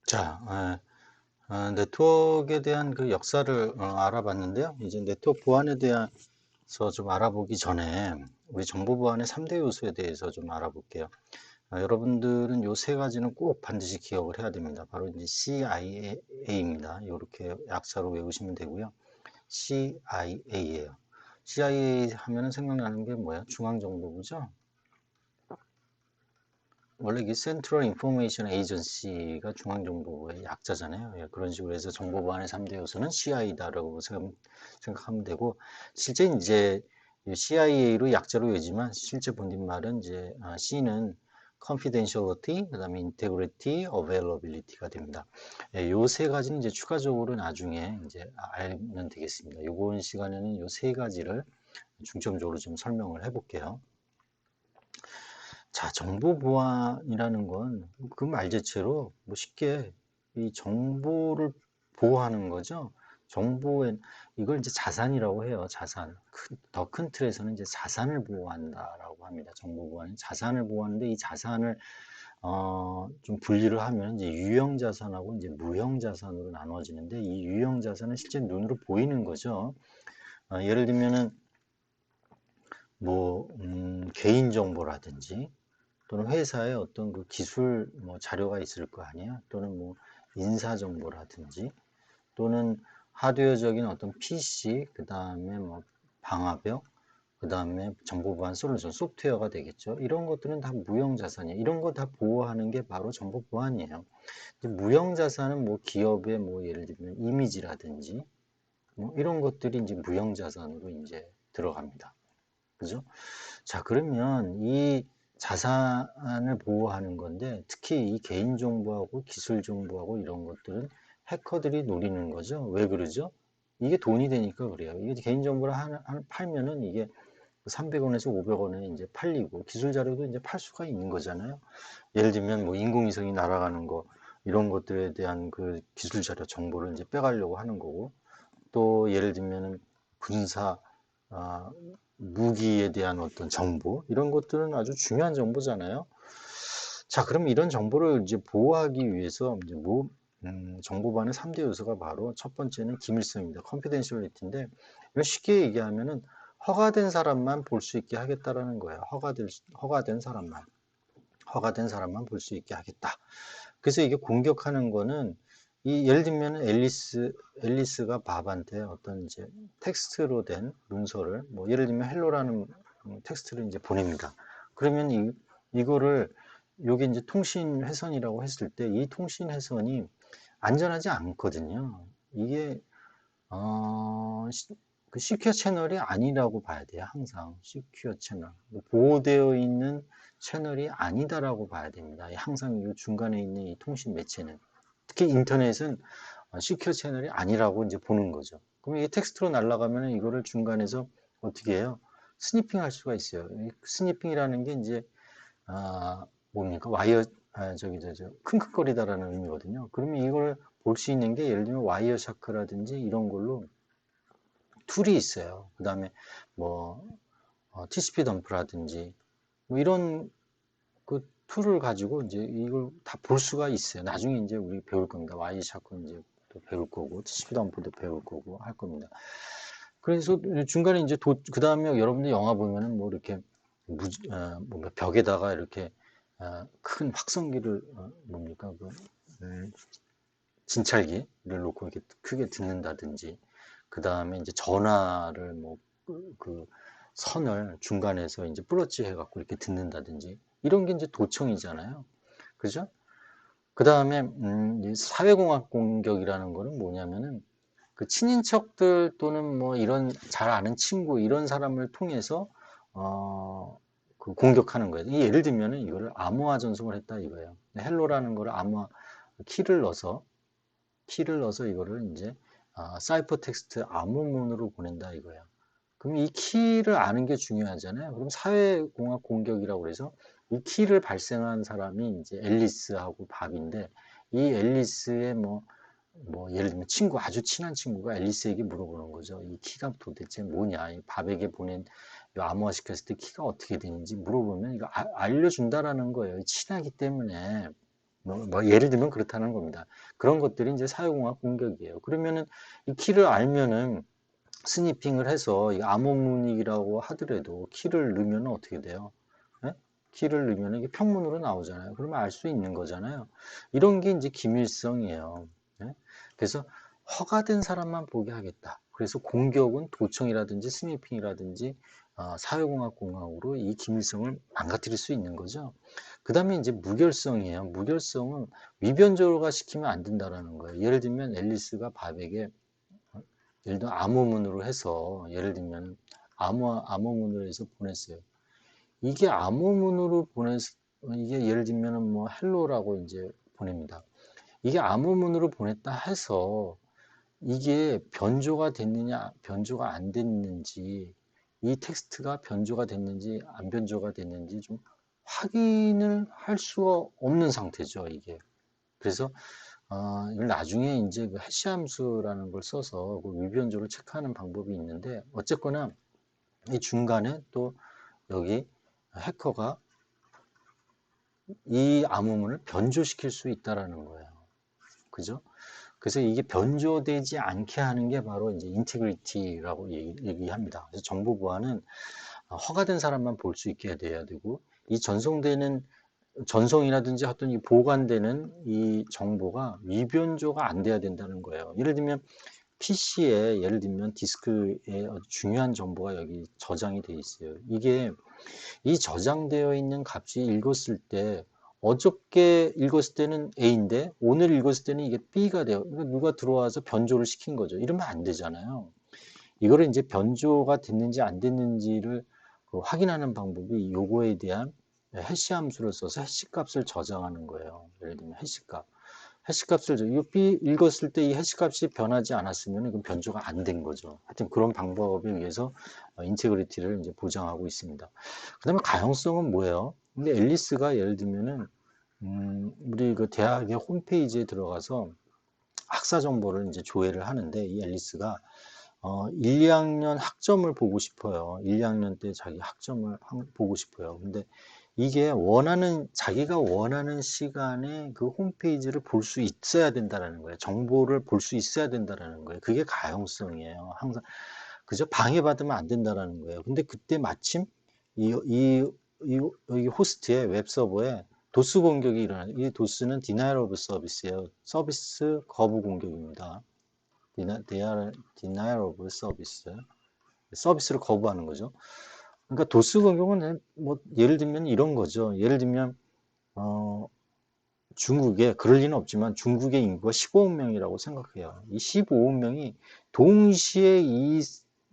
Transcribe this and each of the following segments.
자, 네트워크에 대한 그 역사를 알아봤는데요. 이제 네트워크 보안에 대해서 좀 알아보기 전에 우리 정보 보안의 3대 요소에 대해서 좀 알아볼게요. 여러분들은 요 세 가지는 꼭 반드시 기억을 해야 됩니다. 바로 이제 CIA입니다. 이렇게 약자로 외우시면 되고요. CIA예요. CIA 하면은 생각나는 게 뭐야? 중앙정보부죠? 원래 이게 센트럴 인포메이션 에이전시가 중앙정보부의 약자잖아요. 예, 그런 식으로 해서 정보보안의 3대 요소는 CIA다라고 생각하면 되고, 실제 이제 CIA로 약자로 외지만 실제 본인말은 이제 C는 confidentiality, 그다음에 integrity, availability가 됩니다. 예, 요세 가지는 이제 추가적으로 나중에 이제 알면 되겠습니다. 이번 시간에는 요 세 가지를 중점적으로 좀 설명을 해볼게요. 자, 정보 보안이라는 건 그 말 자체로 뭐 쉽게 이 정보를 보호하는 거죠. 정보에 이걸 이제 자산이라고 해요. 자산. 더 큰 틀에서는 이제 자산을 보호한다라고 합니다. 정보 보안은 자산을 보호하는데 이 자산을 좀 분리를 하면 이제 유형 자산하고 이제 무형 자산으로 나눠지는데 이 유형 자산은 실제 눈으로 보이는 거죠. 예를 들면은 뭐 개인 정보라든지 또는 회사의 어떤 그 기술 뭐 자료가 있을 거 아니야? 또는 뭐 인사 정보라든지 또는 하드웨어적인 어떤 PC, 그 다음에 뭐 방화벽, 그 다음에 정보 보안 솔루션, 소프트웨어가 되겠죠. 이런 것들은 다 무형 자산이에요. 이런 거 다 보호하는 게 바로 정보 보안이에요. 무형 자산은 뭐 기업의 뭐 예를 들면 이미지라든지 뭐 이런 것들이 이제 무형 자산으로 이제 들어갑니다. 그죠? 자, 그러면 이 자산을 보호하는 건데, 특히 이 개인정보하고 기술정보하고 이런 것들은 해커들이 노리는 거죠. 왜 그러죠? 이게 돈이 되니까 그래요. 이게 개인정보를 하나 팔면은 이게 300원에서 500원에 이제 팔리고, 기술 자료도 이제 팔 수가 있는 거잖아요. 예를 들면 뭐 인공위성이 날아가는 거, 이런 것들에 대한 그 기술 자료 정보를 이제 빼가려고 하는 거고, 또 예를 들면은 군사, 아, 무기에 대한 어떤 정보 이런 것들은 아주 중요한 정보잖아요. 자, 그럼 이런 정보를 이제 보호하기 위해서 이제 정보반의 3대 요소가 바로 첫 번째는 기밀성입니다. confidentiality인데 이걸 쉽게 얘기하면은 허가된 사람만 볼 수 있게 하겠다라는 거예요. 허가된 사람만 볼 수 있게 하겠다. 그래서 이게 공격하는 거는 이 예를 들면 앨리스가 밥한테 어떤 이제 텍스트로 된 문서를 뭐 예를 들면 헬로라는 텍스트를 이제 보냅니다. 그러면 이거를 요게 이제 통신 회선이라고 했을 때 이 통신 회선이 안전하지 않거든요. 이게 그 시큐어 채널이 아니라고 봐야 돼요. 항상 시큐어 채널 보호되어 있는 채널이 아니다라고 봐야 됩니다. 항상 이 중간에 있는 이 통신 매체는 특히 인터넷은 시큐어 채널이 아니라고 이제 보는 거죠. 그럼 이게 텍스트로 날아가면 이거를 중간에서 어떻게 해요? 스니핑 할 수가 있어요. 스니핑이라는 게 이제 뭡니까? 킁킁거리다라는 의미거든요. 그러면 이걸 볼 수 있는 게 예를 들면 와이어샤크라든지 이런 걸로 툴이 있어요. 그 다음에 뭐 TCP 덤프라든지 뭐 이런 그 툴을 가지고 이제 이걸 다 볼 수가 있어요. 나중에 이제 우리 배울 겁니다. 와이어샤크 이제 또 배울 거고 TCP 덤프도 배울 거고 할 겁니다. 그래서 중간에 이제 그 다음에 여러분들 영화 보면은 뭐 이렇게 뭔가 벽에다가 이렇게 큰 확성기를 뭡니까 진찰기를 놓고 이렇게 크게 듣는다든지 그 다음에 이제 전화를 뭐 그 선을 중간에서 이제 플러치 해갖고 이렇게 듣는다든지 이런 게 이제 도청이잖아요. 그죠? 그 다음에 사회공학 공격이라는 거는 뭐냐면은 그 친인척들 또는 뭐 이런 잘 아는 친구 이런 사람을 통해서 그 공격하는 거예요. 예를 들면은 이거를 암호화 전송을 했다 이거예요. 헬로라는 거를 암호화 키를 넣어서 이거를 이제 사이퍼 텍스트 암호문으로 보낸다 이거예요. 그럼 이 키를 아는 게 중요하잖아요. 그럼 사회공학 공격이라고 해서 이 키를 발생한 사람이 이제 앨리스하고 밥인데 이 앨리스의 뭐 예를 들면 친구 아주 친한 친구가 앨리스에게 물어보는 거죠. 이 키가 도대체 뭐냐? 이 밥에게 보낸 암호화 시켰을 때 키가 어떻게 되는지 물어보면 이거 알려준다라는 거예요. 친하기 때문에 뭐 예를 들면 그렇다는 겁니다. 그런 것들이 이제 사회공학 공격이에요. 그러면은 이 키를 알면은 스니핑을 해서 이 암호문이라고 하더라도 키를 넣으면 어떻게 돼요? 예? 키를 넣으면 이게 평문으로 나오잖아요. 그러면 알 수 있는 거잖아요. 이런 게 이제 기밀성이에요. 예? 그래서 허가된 사람만 보게 하겠다. 그래서 공격은 도청이라든지 스니핑이라든지 사회공학공학으로 이 기밀성을 망가뜨릴 수 있는 거죠. 그 다음에 이제 무결성이에요. 무결성은 위변조가 시키면 안 된다라는 거예요. 예를 들면 앨리스가 밥에게 예를 들어 암호문으로 해서 예를 들면 암호문으로 해서 보냈어요. 이게 암호문으로 이게 예를 들면 뭐 헬로라고 이제 보냅니다. 이게 암호문으로 보냈다 해서 이게 변조가 됐느냐 변조가 안 됐는지 이 텍스트가 변조가 됐는지 안 변조가 됐는지 좀 확인을 할 수가 없는 상태죠, 이게. 그래서 이걸 나중에 이제 그 해시 함수라는 걸 써서 그 위변조를 체크하는 방법이 있는데 어쨌거나 이 중간에 또 여기 해커가 이 암호문을 변조시킬 수 있다라는 거예요. 그죠? 그래서 이게 변조되지 않게 하는 게 바로 이제 인테그리티라고 얘기합니다. 그래서 정보 보안은 허가된 사람만 볼 수 있게 돼야 되고 이 전송이라든지 어떤 이 보관되는 이 정보가 위변조가 안 돼야 된다는 거예요. 예를 들면 PC에 예를 들면 디스크에 중요한 정보가 여기 저장이 돼 있어요. 이게 이 저장되어 있는 값이 읽었을 때 어저께 읽었을 때는 A인데 오늘 읽었을 때는 이게 B가 돼요. 누가 들어와서 변조를 시킨 거죠. 이러면 안 되잖아요. 이거를 이제 변조가 됐는지 안 됐는지를 확인하는 방법이 요거에 대한 해시 함수를 써서 해시 값을 저장하는 거예요. 예를 들면 해시 값. 해시 값을 이 B 읽었을 때 이 해시 값이 변하지 않았으면 이건 변조가 안 된 거죠. 하여튼 그런 방법에 의해서 인테그리티를 이제 보장하고 있습니다. 그다음에 가용성은 뭐예요? 근데 앨리스가 예를 들면은 우리 그 대학의 홈페이지에 들어가서 학사 정보를 이제 조회를 하는데 이 앨리스가 1, 2학년 학점을 보고 싶어요. 1, 2학년 때 자기 학점을 보고 싶어요. 근데 이게 자기가 원하는 시간에 그 홈페이지를 볼 수 있어야 된다라는 거예요. 정보를 볼 수 있어야 된다라는 거예요. 그게 가용성이에요. 항상. 그죠? 방해받으면 안 된다라는 거예요. 근데 그때 마침 여기 호스트의 웹 서버에 도스 공격이 일어나요. 이 도스는 Denial of Service예요. 서비스 거부 공격입니다. Denial of Service. 서비스를 거부하는 거죠. 그러니까 도스 공격은 뭐 예를 들면 이런 거죠. 예를 들면 중국에 그럴 리는 없지만 중국의 인구가 15억 명이라고 생각해요. 이 15억 명이 동시에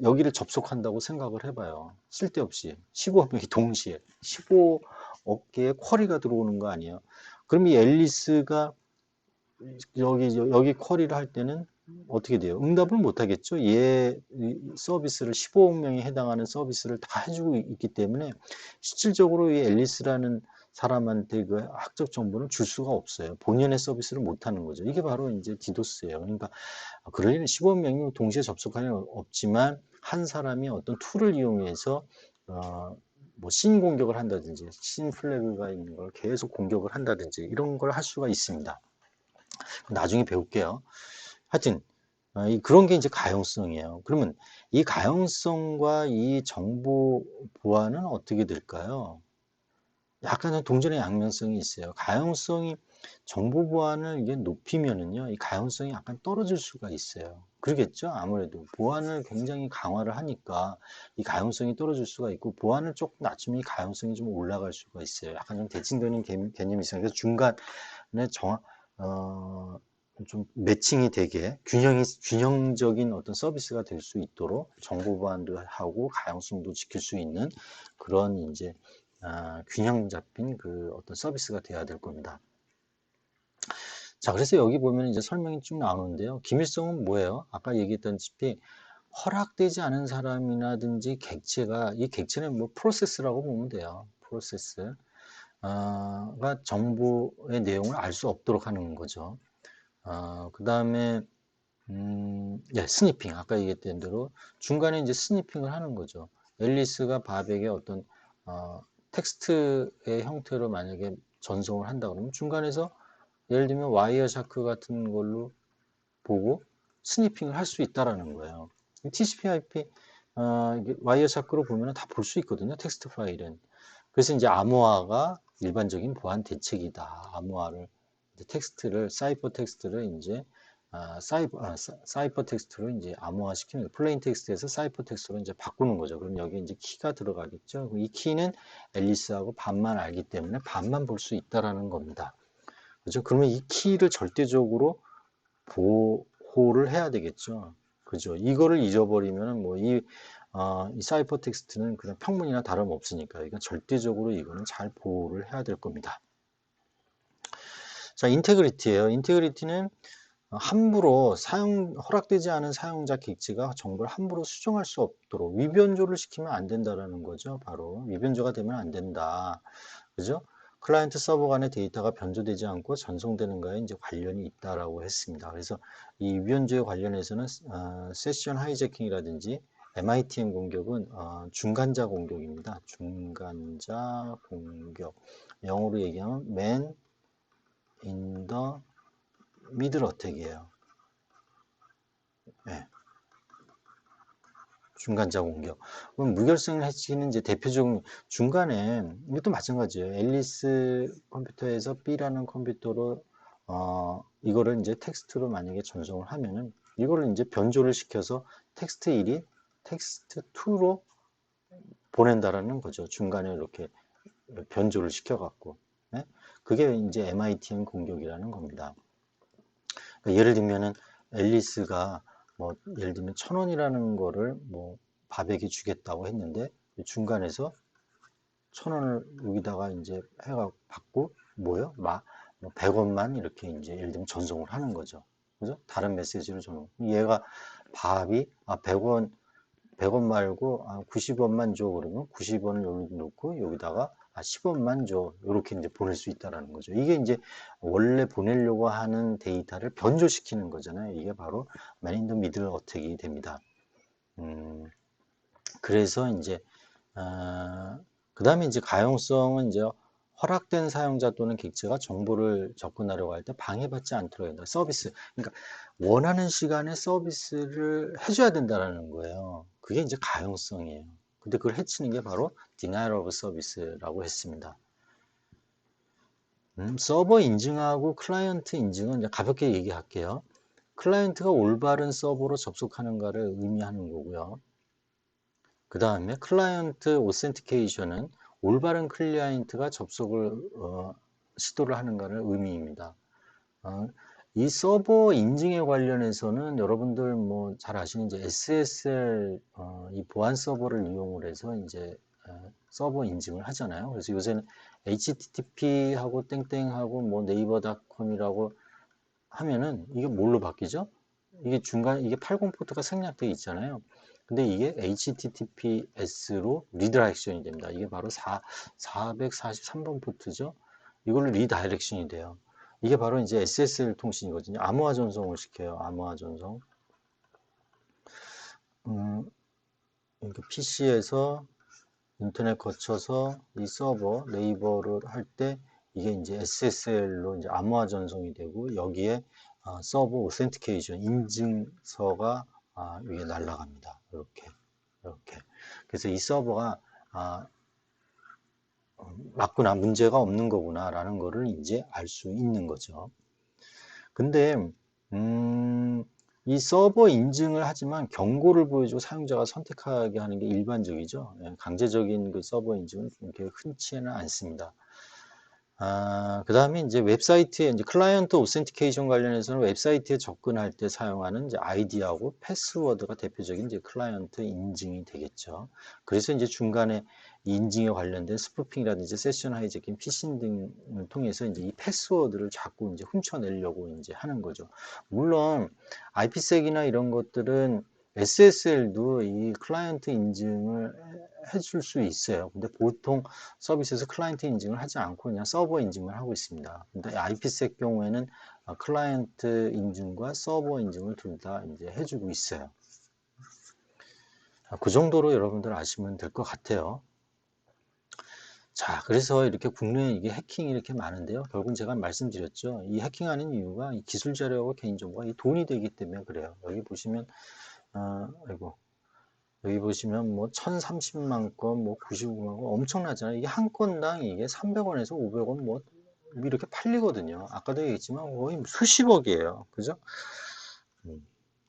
여기를 접속한다고 생각을 해봐요. 쓸데없이 15억 명이 동시에 15억 개의 쿼리가 들어오는 거 아니에요. 그럼 이 앨리스가 여기 쿼리를 할 때는 어떻게 돼요? 응답을 못 하겠죠. 서비스를 15억 명이 해당하는 서비스를 다 해주고 있기 때문에 실질적으로 이 앨리스라는 사람한테 그 학적 정보는 줄 수가 없어요. 본연의 서비스를 못 하는 거죠. 이게 바로 이제 디도스예요. 그러니까 그럴 리는 15억 명이 동시에 접속할 리는 없지만 한 사람이 어떤 툴을 이용해서 뭐신 공격을 한다든지 신 플래그가 있는 걸 계속 공격을 한다든지 이런 걸 할 수가 있습니다. 나중에 배울게요. 하여튼 그런 게 이제 가용성이에요. 그러면 이 가용성과 이 정보 보안은 어떻게 될까요? 약간은 동전의 양면성이 있어요. 가용성이 정보 보안을 이게 높이면은요, 이 가용성이 약간 떨어질 수가 있어요. 그러겠죠? 아무래도 보안을 굉장히 강화를 하니까 이 가용성이 떨어질 수가 있고 보안을 조금 낮추면 이 가용성이 좀 올라갈 수가 있어요. 약간 좀 대칭되는 개념이 있어요. 그래서 중간에 좀 매칭이 되게 균형적인 어떤 서비스가 될 수 있도록 정보 보안도 하고 가용성도 지킬 수 있는 그런 이제 균형 잡힌 그 어떤 서비스가 돼야 될 겁니다. 자, 그래서 여기 보면 이제 설명이 쭉 나오는데요. 기밀성은 뭐예요? 아까 얘기했다시피 허락되지 않은 사람이라든지 객체가 이 객체는 뭐 프로세스라고 보면 돼요. 프로세스가 정보의 내용을 알 수 없도록 하는 거죠. 그 다음에 스니핑 아까 얘기했던 대로 중간에 이제 스니핑을 하는 거죠. 앨리스가 바백에 어떤 텍스트의 형태로 만약에 전송을 한다 그러면 중간에서 예를 들면 와이어샤크 같은 걸로 보고 스니핑을 할 수 있다라는 거예요. TCP/IP 와이어샤크로 보면 다 볼 수 있거든요. 텍스트 파일은. 그래서 이제 암호화가 일반적인 보안 대책이다. 암호화를 텍스트를 사이퍼 텍스트를 이제 사이퍼 텍스트로 이제 암호화 시키는 거예요. 플레인 텍스트에서 사이퍼 텍스트로 이제 바꾸는 거죠. 그럼 여기 이제 키가 들어가겠죠. 이 키는 앨리스하고 반만 알기 때문에 반만 볼 수 있다라는 겁니다. 그죠? 그러면 이 키를 절대적으로 보호를 해야 되겠죠. 그죠? 이거를 잊어버리면 이 사이퍼 텍스트는 그냥 평문이나 다름없으니까 이건 절대적으로 이거는 잘 보호를 해야 될 겁니다. 자, 인테그리티예요. 인테그리티는 함부로 허락되지 않은 사용자 객지가 정보를 함부로 수정할 수 없도록 위변조를 시키면 안 된다라는 거죠. 바로 위변조가 되면 안 된다. 그죠? 클라이언트 서버 간의 데이터가 변조되지 않고 전송되는 거에 이제 관련이 있다라고 했습니다. 그래서 이 위변조에 관련해서는 세션 하이제킹이라든지 MITM 공격은 중간자 공격입니다. 중간자 공격. 영어로 얘기하면 Man in the Middle Attack이에요. 네. 중간자 공격. 그럼 무결성 해치는 이제 대표적인 중간에 이것도 마찬가지예요. 앨리스 컴퓨터에서 B라는 컴퓨터로 이거를 이제 텍스트로 만약에 전송을 하면은 이거를 이제 변조를 시켜서 텍스트 1이 텍스트 2로 보낸다라는 거죠. 중간에 이렇게 변조를 시켜갖고. 네? 그게 이제 MITM 공격이라는 겁니다. 그러니까 예를 들면은 앨리스가 예를 들면 1,000원이라는 거를 바백이 주겠다고 했는데 중간에서 1,000원을 여기다가 이제 해가 받고 뭐요? 100원만 이렇게 이제 예를 들면 전송을 하는 거죠. 그죠? 다른 메시지로 전송. 얘가 밥이 100원 말고 90원만 줘 그러면 90원을 여기 놓고 여기다가 10원만 줘 이렇게 이제 보낼 수 있다라는 거죠. 이게 이제 원래 보내려고 하는 데이터를 변조시키는 거잖아요. 이게 바로 Man in the Middle 어택이 됩니다. 그래서 이제 그 다음에 이제 가용성은 이제 허락된 사용자 또는 객체가 정보를 접근하려고 할 때 방해받지 않도록 한다. 서비스. 그러니까 원하는 시간에 서비스를 해줘야 된다는 거예요. 그게 이제 가용성이에요. 근데 그걸 해치는 게 바로 denial of service라고 했습니다. 서버 인증하고 클라이언트 인증은 이제 가볍게 얘기할게요. 클라이언트가 올바른 서버로 접속하는가를 의미하는 거고요. 그 다음에 클라이언트 오센티케이션은 올바른 클라이언트가 접속을 시도를 하는가를 의미입니다. 이 서버 인증에 관련해서는 여러분들 잘 아시는 이제 SSL 이 보안 서버를 이용을 해서 이제 서버 인증을 하잖아요. 그래서 요새는 HTTP하고 땡땡하고 네이버닷컴이라고 하면은 이게 뭘로 바뀌죠? 이게 이게 80 포트가 생략되어 있잖아요. 근데 이게 HTTPS로 리다이렉션이 됩니다. 이게 바로 443번 포트죠. 이걸로 리다이렉션이 돼요. 이게 바로 이제 SSL 통신이거든요. 암호화 전송을 시켜요. 암호화 전송. 그러니까 PC에서 인터넷 거쳐서 이 서버 네이버를 할 때 이게 이제 SSL로 이제 암호화 전송이 되고 여기에 서버 오센티케이션 인증서가 이게 날아갑니다. 이렇게. 그래서 이 서버가 맞구나, 문제가 없는 거구나라는 거를 이제 알 수 있는 거죠. 근데 이 서버 인증을 하지만 경고를 보여주고 사용자가 선택하게 하는 게 일반적이죠. 강제적인 그 서버 인증은 이렇게 흔치는 않습니다. 그 다음에 이제 웹사이트에 이제 클라이언트 오센티케이션 관련해서는 웹사이트에 접근할 때 사용하는 이제 아이디하고 패스워드가 대표적인 이제 클라이언트 인증이 되겠죠. 그래서 이제 중간에 인증에 관련된 스푸핑이라든지 세션 하이제킹, 피싱 등을 통해서 이제 이 패스워드를 자꾸 이제 훔쳐내려고 이제 하는 거죠. 물론 IPsek이나 이런 것들은 SSL도 이 클라이언트 인증을 해줄 수 있어요. 근데 보통 서비스에서 클라이언트 인증을 하지 않고 그냥 서버 인증을 하고 있습니다. 근데 IPsec 경우에는 클라이언트 인증과 서버 인증을 둘 다 이제 해주고 있어요. 그 정도로 여러분들 아시면 될 것 같아요. 자, 그래서 이렇게 국내에 이게 해킹이 이렇게 많은데요. 결국은 제가 말씀드렸죠. 이 해킹하는 이유가 이 기술 자료하고 개인정보가 이 돈이 되기 때문에 그래요. 여기 보시면, 아이고, 여기 보시면 뭐 1030만 건, 뭐 99만 건 엄청나잖아요. 이게 한 건당 이게 300원에서 500원 뭐 이렇게 팔리거든요. 아까도 얘기했지만 거의 수십억이에요. 그죠?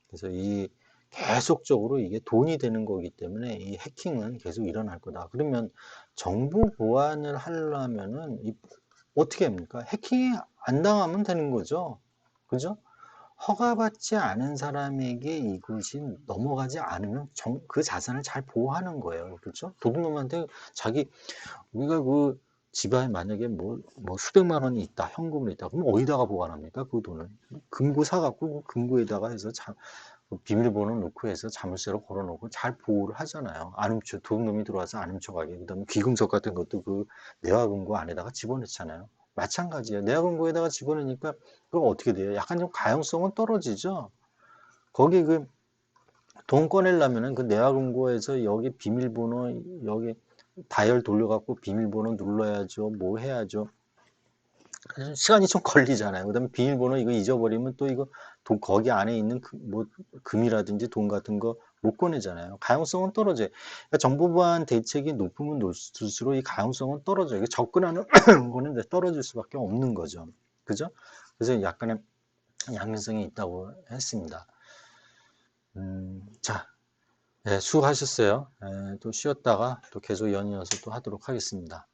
그래서 이 계속적으로 이게 돈이 되는 거기 때문에 이 해킹은 계속 일어날 거다. 그러면 정보 보안을 하려면은 어떻게 합니까? 해킹이 안 당하면 되는 거죠. 그죠? 허가받지 않은 사람에게 이것이 넘어가지 않으면 그 자산을 잘 보호하는 거예요. 그렇죠? 도둑놈한테 우리가 그 집안에 만약에 뭐 수백만 원이 있다, 현금이 있다, 그럼 어디다가 보관합니까? 그 돈을. 금고 사갖고 그 금고에다가 해서 그 비밀번호 넣고 해서 자물쇠로 걸어놓고 잘 보호를 하잖아요. 안 훔쳐, 도둑놈이 들어와서 안 훔쳐가게. 그 다음에 귀금속 같은 것도 그 내화금고 안에다가 집어넣잖아요. 마찬가지예요. 내화금고에다가 집어넣으니까 그거 어떻게 돼요? 약간 좀 가용성은 떨어지죠. 거기 그 돈 꺼내려면은 그 내화금고에서 여기 비밀번호 여기 다이얼 돌려갖고 비밀번호 눌러야죠. 뭐 해야죠. 시간이 좀 걸리잖아요. 그다음에 비밀번호 이거 잊어버리면 또 이거 돈 거기 안에 있는 뭐 금이라든지 돈 같은 거 못 꺼내잖아요. 가용성은 떨어져요. 그러니까 정보 보안 대책이 높으면 높을수록 이 가용성은 떨어져요. 접근하는 거는 떨어질 수밖에 없는 거죠. 그죠? 그래서 약간의 양면성이 있다고 했습니다. 자, 네, 수고하셨어요. 또 쉬었다가 또 계속 연이어서 또 하도록 하겠습니다.